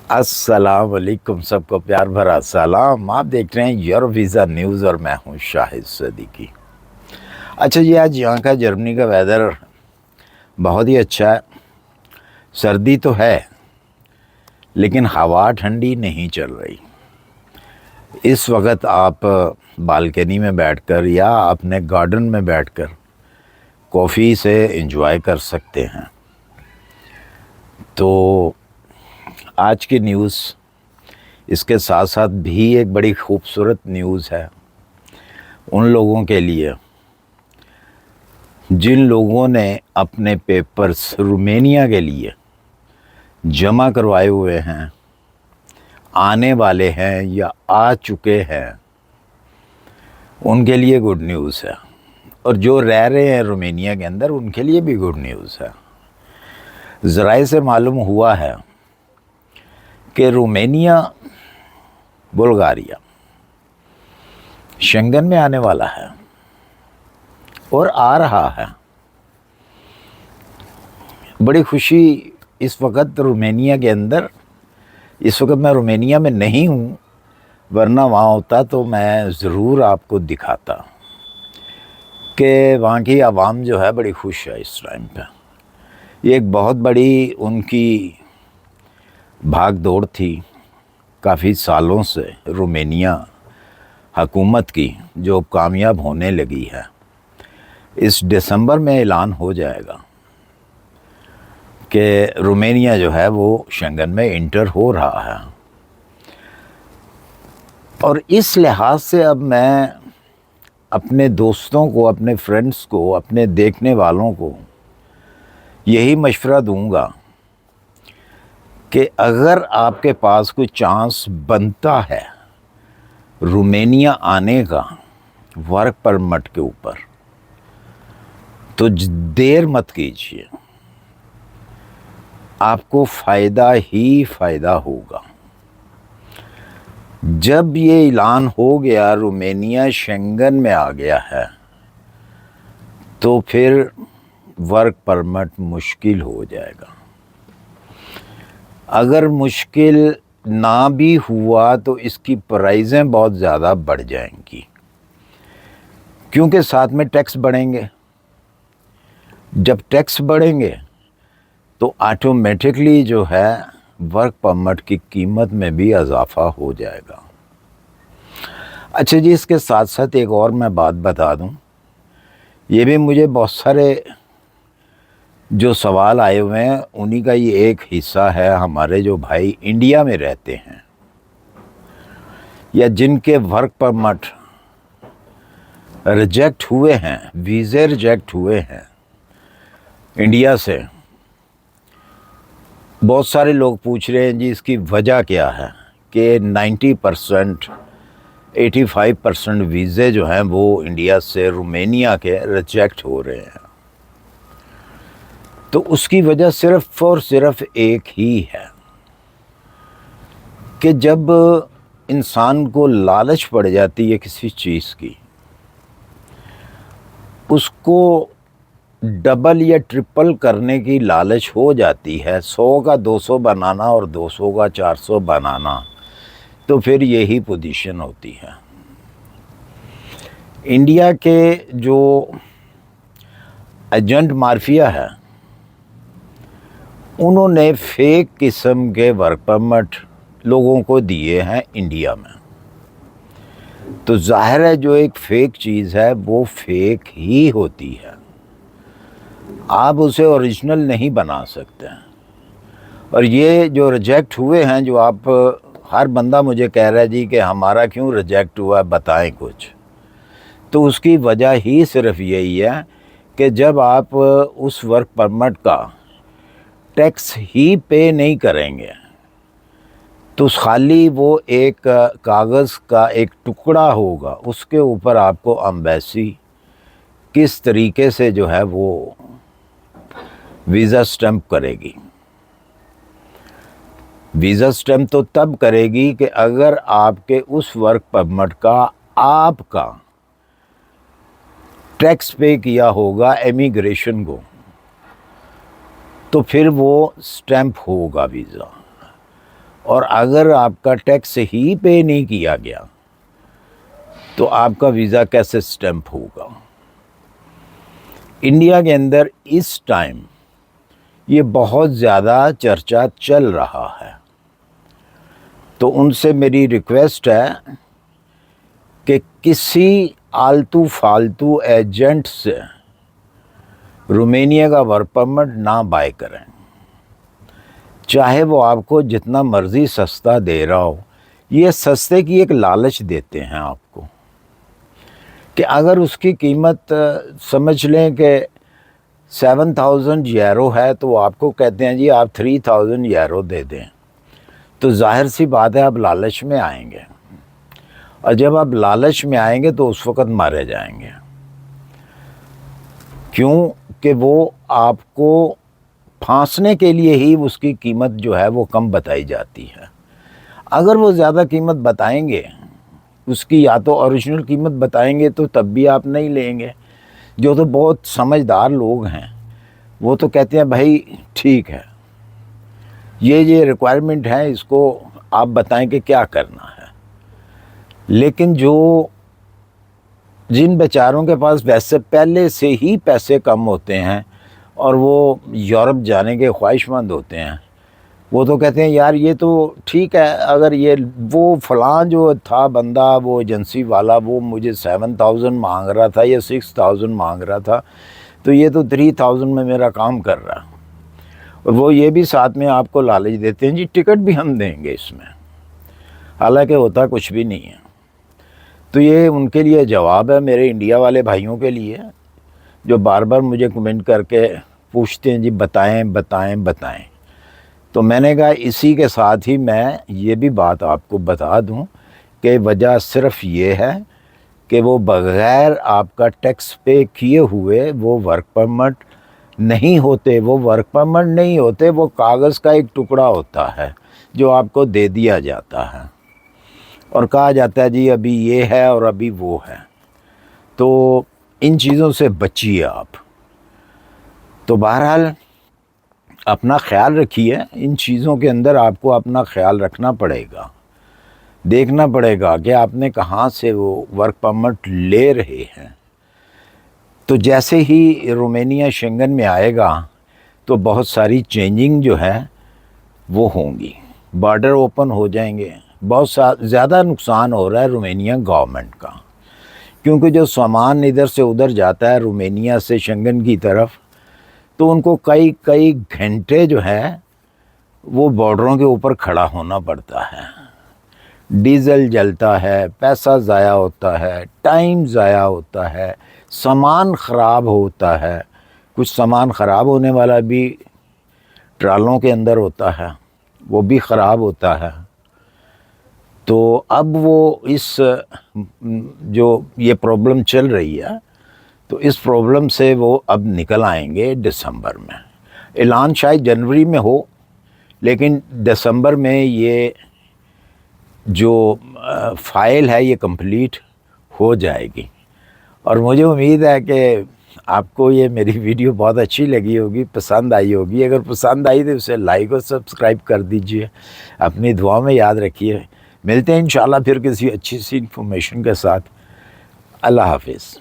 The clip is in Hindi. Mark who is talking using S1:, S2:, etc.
S1: अस्सलाम वालेकुम, सबको प्यार भरा सलाम। आप देख रहे हैं यूरोप वीज़ा न्यूज़ और मैं हूं शाहिद सदीकी। अच्छा जी, आज यहाँ का जर्मनी का वेदर बहुत ही अच्छा है। सर्दी तो है लेकिन हवा ठंडी नहीं चल रही। इस वक्त आप बालकनी में बैठकर या अपने गार्डन में बैठकर कॉफ़ी से एंजॉय कर सकते हैं। तो आज की न्यूज़ इसके साथ साथ भी एक बड़ी खूबसूरत न्यूज़ है उन लोगों के लिए जिन लोगों ने अपने पेपर्स रोमानिया के लिए जमा करवाए हुए हैं, आने वाले हैं या आ चुके हैं, उनके लिए गुड न्यूज़ है। और जो रह रहे हैं रोमानिया के अंदर उनके लिए भी गुड न्यूज़ है। ज़राए से मालूम हुआ है कि रोमानिया बुल्गारिया शेंगन में आने वाला है और आ रहा है। बड़ी खुशी इस वक्त रोमानिया के अंदर। इस वक्त मैं रोमानिया में नहीं हूँ, वरना वहाँ होता तो मैं ज़रूर आपको दिखाता कि वहाँ की आवाम जो है बड़ी खुश है इस टाइम पे। ये एक बहुत बड़ी उनकी भाग दौड़ थी काफ़ी सालों से रोमानिया हुकूमत की, जो कामयाब होने लगी है। इस दिसंबर में ऐलान हो जाएगा कि रोमानिया जो है वो शेंगन में इंटर हो रहा है। और इस लिहाज से अब मैं अपने दोस्तों को, अपने फ्रेंड्स को, अपने देखने वालों को यही मशवरा दूंगा कि अगर आपके पास कोई चांस बनता है रोमानिया आने का वर्क परमिट के ऊपर, तो देर मत कीजिए, आपको फ़ायदा ही फ़ायदा होगा। जब ये ऐलान हो गया रोमानिया शेंगन में आ गया है, तो फिर वर्क परमिट मुश्किल हो जाएगा। अगर मुश्किल ना भी हुआ तो इसकी प्राइसें बहुत ज़्यादा बढ़ जाएंगी, क्योंकि साथ में टैक्स बढ़ेंगे। जब टैक्स बढ़ेंगे तो ऑटोमेटिकली जो है वर्क परमिट की कीमत में भी इजाफा हो जाएगा। अच्छा जी, इसके साथ साथ एक और मैं बात बता दूं, ये भी मुझे बहुत सारे जो सवाल आए हुए हैं उन्हीं का ये एक हिस्सा है। हमारे जो भाई इंडिया में रहते हैं या जिनके वर्क परमिट रिजेक्ट हुए हैं, वीज़े रिजेक्ट हुए हैं इंडिया से, बहुत सारे लोग पूछ रहे हैं जी इसकी वजह क्या है कि 90%, 85% वीज़े जो हैं वो इंडिया से रोमानिया के रिजेक्ट हो रहे हैं। तो उसकी वजह सिर्फ़ और सिर्फ एक ही है कि जब इंसान को लालच पड़ जाती है किसी चीज़ की, उसको डबल या ट्रिपल करने की लालच हो जाती है, 100 का 200 बनाना और 200 का 400 बनाना, तो फिर यही पोजीशन होती है। इंडिया के जो एजेंट माफिया है उन्होंने फेक किस्म के वर्क परमिट लोगों को दिए हैं इंडिया में। तो जाहिर है जो एक फ़ेक चीज़ है वो फ़ेक ही होती है, आप उसे ओरिजिनल नहीं बना सकते हैं। और ये जो रिजेक्ट हुए हैं, जो आप हर बंदा मुझे कह रहा है जी कि हमारा क्यों रिजेक्ट हुआ, बताएं कुछ, तो उसकी वजह ही सिर्फ यही है कि जब आप उस वर्क परमिट का टैक्स ही पे नहीं करेंगे तो खाली वो एक कागज़ का एक टुकड़ा होगा, उसके ऊपर आपको एम्बेसी किस तरीके से जो है वो वीज़ा स्टैम्प करेगी। वीज़ा स्टैम्प तो तब करेगी कि अगर आपके उस वर्क परमिट का आपका टैक्स पे किया होगा इमिग्रेशन को, तो फिर वो स्टैम्प होगा वीज़ा। और अगर आपका टैक्स ही पे नहीं किया गया तो आपका वीज़ा कैसे स्टैंप होगा। इंडिया के अंदर इस टाइम ये बहुत ज़्यादा चर्चा चल रहा है, तो उनसे मेरी रिक्वेस्ट है कि किसी आलतू फालतू एजेंट से रोमानिया का वर्क परमिट ना बाय करें, चाहे वो आपको जितना मर्ज़ी सस्ता दे रहा हो। ये सस्ते की एक लालच देते हैं आपको कि अगर उसकी कीमत समझ लें कि 7,000 यूरो है तो आपको कहते हैं जी आप 3,000 यूरो दे दें, तो जाहिर सी बात है आप लालच में आएंगे, और जब आप लालच में आएंगे तो उस वक़्त मारे जाएंगे। क्यों कि वो आपको फांसने के लिए ही उसकी कीमत जो है वो कम बताई जाती है। अगर वो ज़्यादा कीमत बताएंगे, उसकी या तो ओरिजिनल कीमत बताएंगे तो तब भी आप नहीं लेंगे। जो तो बहुत समझदार लोग हैं वो तो कहते हैं भाई ठीक है, ये रिक्वायरमेंट है, इसको आप बताएं कि क्या करना है। लेकिन जिन बेचारों के पास वैसे पहले से ही पैसे कम होते हैं और वो यूरोप जाने के ख्वाहिशमंद होते हैं, वो तो कहते हैं यार ये तो ठीक है, अगर ये वो फ़लाँ जो था बंदा, वो एजेंसी वाला, वो मुझे 7,000 मांग रहा था या 6,000 मांग रहा था, तो ये तो 3,000 में मेरा काम कर रहा है। और वो ये भी साथ में आपको लालच देते हैं जी टिकट भी हम देंगे इसमें, हालांकि होता कुछ भी नहीं है। तो ये उनके लिए जवाब है, मेरे इंडिया वाले भाइयों के लिए, जो बार बार मुझे कमेंट करके पूछते हैं जी बताएं बताएं बताएं। तो मैंने कहा इसी के साथ ही मैं ये भी बात आपको बता दूं कि वजह सिर्फ ये है कि वो बग़ैर आपका टैक्स पे किए हुए वो वर्क परमिट नहीं होते। वो वर्क परमिट नहीं होते, वो कागज़ का एक टुकड़ा होता है जो आपको दे दिया जाता है और कहा जाता है जी अभी ये है और अभी वो है। तो इन चीज़ों से बचिए आप। तो बहरहाल अपना ख्याल रखिए, इन चीज़ों के अंदर आपको अपना ख्याल रखना पड़ेगा, देखना पड़ेगा कि आपने कहाँ से वो वर्क परमिट ले रहे हैं। तो जैसे ही रोमानिया शेंगन में आएगा तो बहुत सारी चेंजिंग जो है वो होंगी, बॉर्डर ओपन हो जाएंगे। बहुत ज़्यादा नुकसान हो रहा है रोमानिया गवर्नमेंट का, क्योंकि जो सामान इधर से उधर जाता है रोमानिया से शेंगन की तरफ, तो उनको कई कई घंटे जो है वो बॉर्डरों के ऊपर खड़ा होना पड़ता है। डीज़ल जलता है, पैसा ज़ाया होता है, टाइम ज़ाया होता है, सामान ख़राब होता है। कुछ सामान ख़राब होने वाला भी ट्रालों के अंदर होता है, वो भी ख़राब होता है। तो अब वो इस जो ये प्रॉब्लम चल रही है, तो इस प्रॉब्लम से वो अब निकल आएंगे दिसंबर में। ऐलान शायद जनवरी में हो, लेकिन दिसंबर में ये जो फ़ाइल है ये कंप्लीट हो जाएगी। और मुझे उम्मीद है कि आपको ये मेरी वीडियो बहुत अच्छी लगी होगी, पसंद आई होगी। अगर पसंद आई तो उसे लाइक और सब्सक्राइब कर दीजिए, अपनी दुआ में याद रखिए। मिलते हैं इंशाल्लाह फिर किसी अच्छी सी इन्फॉर्मेशन के साथ। अल्लाह हाफिज़।